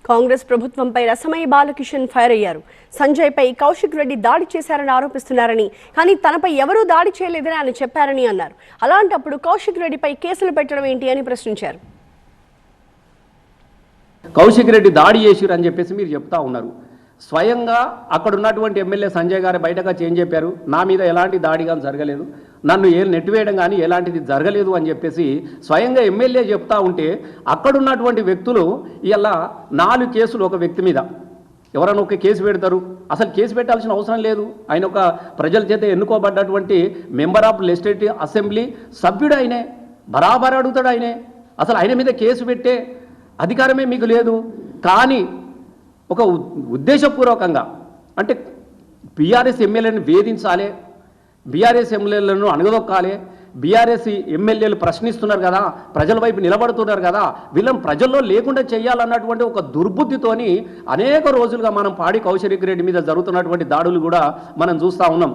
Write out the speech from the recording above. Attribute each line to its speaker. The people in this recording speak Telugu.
Speaker 1: కాంగ్రెస్ ప్రభుత్వంపై రసమయి బాలకిషన్ ఫైర్ అయ్యారు. సంజయ్పై కౌశిక్ రెడ్డి దాడి చేశారని ఆరోపిస్తున్నారని, కానీ తనపై ఎవరూ దాడి చేయలేదని ఆయన చెప్పారని అన్నారు. అలాంటప్పుడు కౌశిక్ రెడ్డిపై కేసులు పెట్టడం ఏంటి అని ప్రశ్నించారు.
Speaker 2: కౌశిక్ రెడ్డి దాడి చేసిరు అని చెప్పేసి మీరు చెప్తా ఉన్నారు. స్వయంగా అక్కడ ఉన్నటువంటి ఎమ్మెల్యే సంజయ్ గారు బయటగా చేంజ్ చెప్పారు, నా మీద ఎలాంటి దాడి కానీ జరగలేదు, నన్ను నెట్టివేయడం కానీ ఎలాంటిది జరగలేదు అని చెప్పేసి స్వయంగా ఎమ్మెల్యే చెప్తా ఉంటే అక్కడున్నటువంటి వ్యక్తులు ఇలా 4 కేసులు ఒక వ్యక్తి మీద ఎవరైనా ఒక కేసు పెడతారు. అసలు కేసు పెట్టాల్సిన అవసరం లేదు. ఆయన ఒక ప్రజల చేత ఎన్నుకోబడ్డటువంటి మెంబర్ ఆఫ్ లెజిస్లేటివ్ అసెంబ్లీ సభ్యుడు, ఆయనే బరాబర్ అడుగుతాడు. ఆయనే అసలు ఆయన మీద కేసు పెట్టే అధికారమే మీకు లేదు. కానీ ఒక ఉద్దేశపూర్వకంగా అంటే బీఆర్ఎస్ ఎమ్మెల్యేలను వేధించాలి, బీఆర్ఎస్ ఎమ్మెల్యేలను అణగదొక్కాలి, బీఆర్ఎస్ ఎమ్మెల్యేలు ప్రశ్నిస్తున్నారు కదా, ప్రజల వైపు నిలబడుతున్నారు కదా, వీళ్ళని ప్రజల్లో లేకుండా చేయాలన్నటువంటి ఒక దుర్బుద్ధితోని అనేక రోజులుగా మనం పాడి కౌశిక్ రెడ్డి మీద జరుగుతున్నటువంటి దాడులు కూడా మనం చూస్తూ ఉన్నాం.